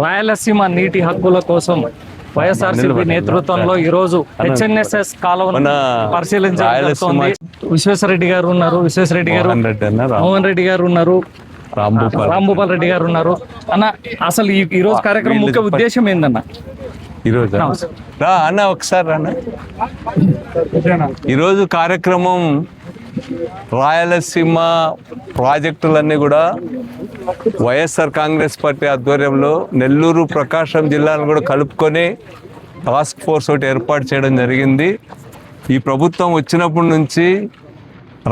రాయలసీమ నీటి హక్కుల కోసం వైఎస్ఆర్సీపీ నేతృత్వంలో ఈ రోజు హెచ్ఎన్ఎస్ఎస్ కాలువను పరిశీలించడం జరుగుతోంది. విశ్వేశ్వరరెడ్డి గారు ఉన్నారు, విశ్వేశ్వరరెడ్డి గారు, మోహన్ రెడ్డి గారు ఉన్నారు, రాంభూపాల్ రెడ్డి గారు ఉన్నారు. అన్న, అసలు ఈ రోజు కార్యక్రమం ముఖ్య ఉద్దేశం ఏందన్న? ఈరోజు అన్న ఒకసారి అన్న, ఈరోజు కార్యక్రమం రాయలసీమ ప్రాజెక్టులన్నీ కూడా వైఎస్ఆర్ కాంగ్రెస్ పార్టీ ఆధ్వర్యంలో నెల్లూరు, ప్రకాశం జిల్లాలను కూడా కలుపుకొని టాస్క్ ఫోర్స్ ఒకటి ఏర్పాటు చేయడం జరిగింది. ఈ ప్రభుత్వం వచ్చినప్పటి నుంచి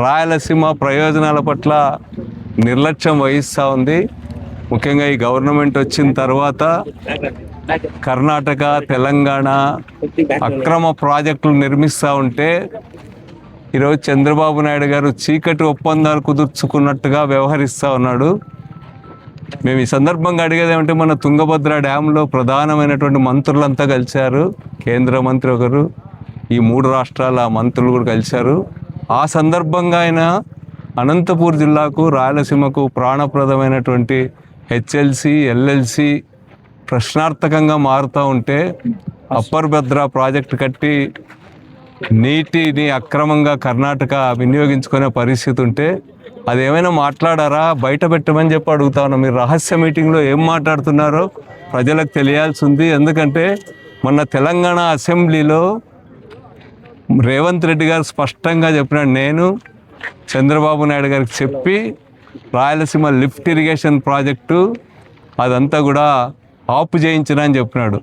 రాయలసీమ ప్రయోజనాల పట్ల నిర్లక్ష్యం వహిస్తూ ఉంది. ముఖ్యంగా ఈ గవర్నమెంట్ వచ్చిన తర్వాత కర్ణాటక, తెలంగాణ అక్రమ ప్రాజెక్టులు నిర్మిస్తూ ఉంటే ఈరోజు చంద్రబాబు నాయుడు గారు చీకటి ఒప్పందాలు కుదుర్చుకున్నట్టుగా వ్యవహరిస్తూ ఉన్నాడు. మేము ఈ సందర్భంగా అడిగేది ఏమంటే, మన తుంగభద్ర డ్యాంలో ప్రధానమైనటువంటి మంత్రులంతా కలిశారు. కేంద్ర మంత్రి ఒకరు, ఈ 3 రాష్ట్రాల మంత్రులు కూడా కలిశారు. ఆ సందర్భంగా ఆయన అనంతపూర్ జిల్లాకు, రాయలసీమకు ప్రాణప్రదమైనటువంటి హెచ్ఎల్సి, ఎల్ఎల్సి ప్రశ్నార్థకంగా మారుతూ ఉంటే అప్పర్ భద్ర ప్రాజెక్టు కట్టి నీటిని అక్రమంగా కర్ణాటక వినియోగించుకునే పరిస్థితి ఉంటే అదేమైనా మాట్లాడారా? బయట పెట్టమని చెప్పి అడుగుతా ఉన్నా. మీరు రహస్య మీటింగ్లో ఏం మాట్లాడుతున్నారో ప్రజలకు తెలియాల్సి ఉంది. ఎందుకంటే మొన్న తెలంగాణ అసెంబ్లీలో రేవంత్ రెడ్డి గారు స్పష్టంగా చెప్పినాడు, నేను చంద్రబాబు నాయుడు గారికి చెప్పి రాయలసీమ లిఫ్ట్ ఇరిగేషన్ ప్రాజెక్టు అదంతా కూడా ఆపు చేయించిన అని చెప్పినాడు.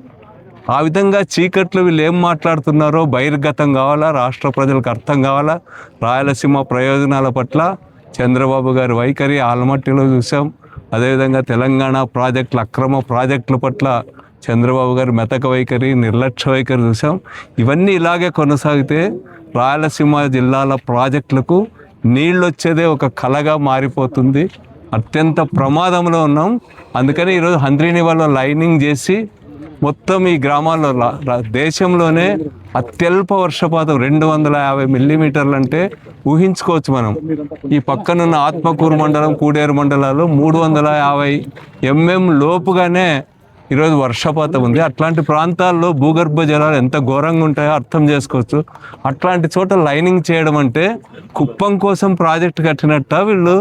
ఆ విధంగా చీకట్లు వీళ్ళు ఏం మాట్లాడుతున్నారో బహిర్గతం కావాలా, రాష్ట్ర ప్రజలకు అర్థం కావాలా. రాయలసీమ ప్రయోజనాల పట్ల చంద్రబాబు గారి వైఖరి ఆల్మట్టిలో చూసాం. అదేవిధంగా తెలంగాణ ప్రాజెక్టుల, అక్రమ ప్రాజెక్టుల పట్ల చంద్రబాబు గారి మెతక వైఖరి, నిర్లక్ష్య వైఖరి చూసాం. ఇవన్నీ ఇలాగే కొనసాగితే రాయలసీమ జిల్లాల ప్రాజెక్టులకు నీళ్ళు వచ్చేదే ఒక కలగా మారిపోతుంది. అత్యంత ప్రమాదంలో ఉన్నాం. అందుకని ఈరోజు హంద్రీనివాలో లైనింగ్ చేసి మొత్తం ఈ గ్రామాల్లో దేశంలోనే అత్యల్ప వర్షపాతం 250 మిల్లీమీటర్లు అంటే ఊహించుకోవచ్చు మనం. ఈ పక్కనున్న ఆత్మకూరు మండలం, కూడేరు మండలాల్లో 350 mm లోపుగానే ఈరోజు వర్షపాతం ఉంది. అట్లాంటి ప్రాంతాల్లో భూగర్భ జలాలు ఎంత ఘోరంగా ఉంటాయో అర్థం చేసుకోవచ్చు. అట్లాంటి చోట లైనింగ్ చేయడం అంటే కుప్పం కోసం ప్రాజెక్ట్ కట్టినట్ట వీళ్ళు,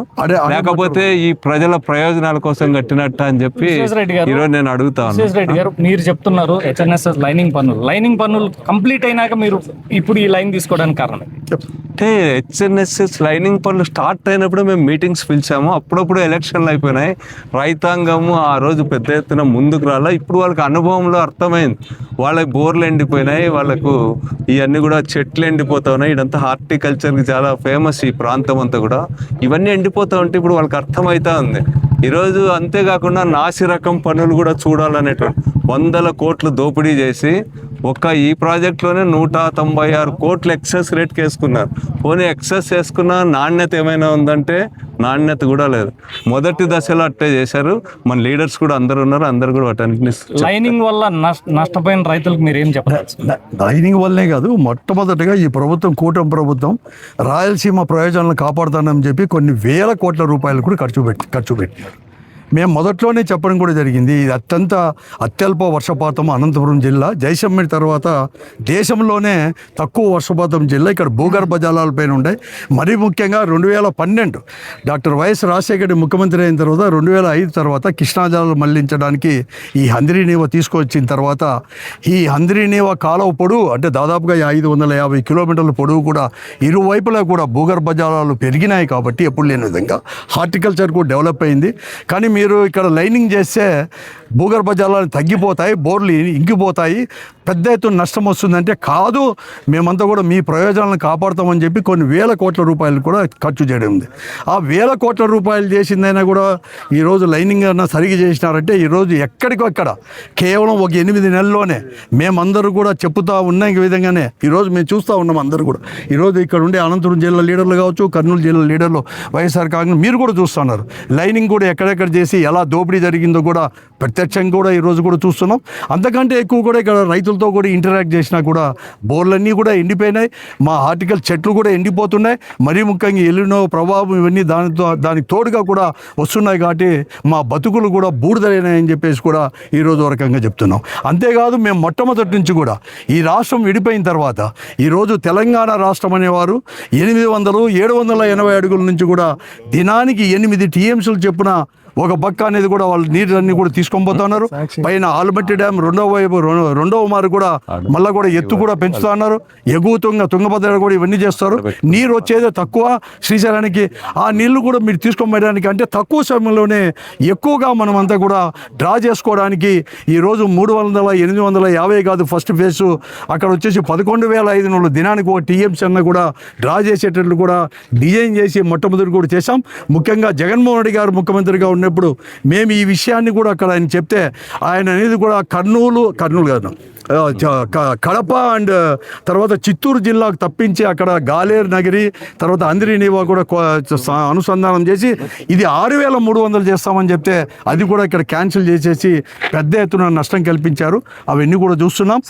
లేకపోతే ఈ ప్రజల ప్రయోజనాల కోసం కట్టినట్ట అని చెప్పి ఈరోజు నేను అడుగుతాను. మీరు చెప్తున్నారు హెచ్ఎన్ఎస్ఎస్ లైనింగ్ పనులు కంప్లీట్ అయినాక మీరు ఇప్పుడు ఈ లైన్ తీసుకోవడానికి కారణం అంటే హెచ్ఎన్ఎస్ఎస్ లైనింగ్ పనులు స్టార్ట్ అయినప్పుడు మేము మీటింగ్స్ పిలిచాము. అప్పుడప్పుడు ఎలక్షన్లు అయిపోయినాయి. రైతాంగము ఆ రోజు పెద్ద ఎత్తున ముందుకు రాలా. ఇప్పుడు వాళ్ళకి అనుభవంలో అర్థమైంది, వాళ్ళకి బోర్లు ఎండిపోయినాయి, వాళ్ళకు ఇవన్నీ కూడా చెట్లు ఎండిపోతా ఉన్నాయి. ఇదంతా హార్టికల్చర్కి చాలా ఫేమస్ ఈ ప్రాంతం అంతా కూడా. ఇవన్నీ ఎండిపోతూ ఉంటే ఇప్పుడు వాళ్ళకి అర్థమవుతా ఉంది. ఈరోజు అంతేకాకుండా నాసి రకం పనులు కూడా చూడాలనేటువంటి 100 కోట్లు దోపిడీ చేసి ఒక్క ఈ ప్రాజెక్ట్లోనే 196 కోట్లు ఎక్సెస్ రేట్కి వేసుకున్నారు. పోనీ ఎక్సెస్ వేసుకున్న నాణ్యత ఏమైనా ఉందంటే నాణ్యత కూడా లేదు. మొదటి దశలో అట్టే చేశారు. మన లీడర్స్ కూడా అందరు ఉన్నారు, అందరు కూడా వాటిని లైనింగ్ వల్ల నష్టపోయిన రైతులకు మీరు ఏం చెప్పారు? లైనింగ్ వల్లనే కాదు, మొట్టమొదటిగా ఈ ప్రభుత్వం, కూటమి ప్రభుత్వం రాయలసీమ ప్రయోజనాలను కాపాడుతానని చెప్పి కొన్ని వేల కోట్ల రూపాయలు కూడా ఖర్చు పెట్టారు. మేము మొదట్లోనే చెప్పడం కూడా జరిగింది. ఇది అత్యల్ప వర్షపాతం అనంతపురం జిల్లా, జైసమ్మెర్ తర్వాత దేశంలోనే తక్కువ వర్షపాతం జిల్లా. ఇక్కడ భూగర్భ జలాలపైన ఉండే. మరీ ముఖ్యంగా 2012 డాక్టర్ వైఎస్ రాజశేఖర ముఖ్యమంత్రి అయిన తర్వాత 2005 తర్వాత కృష్ణా జలాలు మళ్లించడానికి ఈ హంద్రీనీవా తీసుకొచ్చిన తర్వాత ఈ హంద్రీనీవా కాలువ పొడవు అంటే దాదాపుగా 550 కిలోమీటర్ల పొడవు కూడా ఇరువైపులా కూడా భూగర్భ జలాలు పెరిగినాయి. కాబట్టి ఎప్పుడు లేని విధంగా హార్టికల్చర్ కూడా డెవలప్ అయింది. కానీ మీరు ఇక్కడ లైనింగ్ చేస్తే భూగర్భ జలాలు తగ్గిపోతాయి, బోర్లు ఇంకిపోతాయి, పెద్ద ఎత్తున నష్టం వస్తుందంటే కాదు, మేమంతా కూడా మీ ప్రయోజనాలను కాపాడుతామని చెప్పి కొన్ని వేల కోట్ల రూపాయలు కూడా ఖర్చు చేయడం ఉంది. ఆ వేల కోట్ల రూపాయలు చేసిందైనా కూడా ఈరోజు లైనింగ్ అన్నా సరిగ్గా చేసినారంటే ఈరోజు ఎక్కడికక్కడ కేవలం ఒక 8 నెలల్లోనే మేమందరూ కూడా చెప్పుతూ ఉన్న విధంగానే ఈరోజు మేము చూస్తూ ఉన్నాం. అందరూ కూడా ఈరోజు ఇక్కడ ఉండే అనంతపురం జిల్లా లీడర్లు కావచ్చు, కర్నూలు జిల్లా లీడర్లు, వైఎస్ఆర్ కాంగ్రెస్ మీరు కూడా చూస్తున్నారు. లైనింగ్ కూడా ఎక్కడెక్కడ చేసి ఎలా దోపిడీ జరిగిందో కూడా ప్రత్యక్ష ప్రత్యక్షంగా కూడా ఈరోజు కూడా చూస్తున్నాం. అంతకంటే ఎక్కువ కూడా ఇక్కడ రైతులతో కూడా ఇంటరాక్ట్ చేసినా కూడా బోర్లన్నీ కూడా ఎండిపోయినాయి, మా హార్టికల్ చెట్లు కూడా ఎండిపోతున్నాయి. మరీ ముఖ్యంగా ఎల్లినో ప్రభావం ఇవన్నీ దానికి తోడుగా కూడా వస్తున్నాయి. కాబట్టి మా బతుకులు కూడా బూడిదైనాయని చెప్పేసి కూడా ఈరోజు రకంగా చెప్తున్నాం. అంతేకాదు మేము మొట్టమొదటి నుంచి కూడా ఈ రాష్ట్రం విడిపోయిన తర్వాత ఈరోజు తెలంగాణ రాష్ట్రం అనేవారు 780 అడుగుల నుంచి కూడా దినానికి 8 టీఎంసీలు చెప్పున ఒక పక్క అనేది కూడా వాళ్ళు నీళ్ళన్నీ కూడా తీసుకొని పోతున్నారు. పైన ఆల్మట్టి డ్యామ్ రెండవ మారు కూడా మళ్ళీ కూడా ఎత్తు కూడా పెంచుతున్నారు. ఎగువ తుంగభద్ర కూడా ఇవన్నీ చేస్తారు. నీరు వచ్చేదే తక్కువ శ్రీశైలానికి. ఆ నీళ్లు కూడా మీరు తీసుకొని పోయడానికి అంటే తక్కువ సమయంలోనే ఎక్కువగా మనం అంతా కూడా డ్రా చేసుకోవడానికి ఈరోజు 850 కాదు ఫస్ట్ ఫేజ్, అక్కడ వచ్చేసి 11,500 దినానికి ఒక టీఎంసీ అన్న కూడా డ్రా చేసేటట్లు కూడా డిజైన్ చేసి మొట్టమొదటి కూడా చేశాం. ముఖ్యంగా జగన్మోహన్ రెడ్డి గారు ముఖ్యమంత్రిగా ఉన్నప్పుడు మేము ఈ విషయాన్ని కూడా అక్కడ ఆయన చెప్తే ఆయన అనేది కూడా కర్నూలు కాదు కడప అండ్ తర్వాత చిత్తూరు జిల్లాకు తప్పించి అక్కడ గాలేరు నగరి తర్వాత అందిరినీవా కూడా అనుసంధానం చేసి ఇది 6,300 చేస్తామని చెప్తే అది కూడా ఇక్కడ క్యాన్సిల్ చేసేసి పెద్ద ఎత్తున నష్టం కల్పించారు. అవన్నీ కూడా చూస్తున్నాం.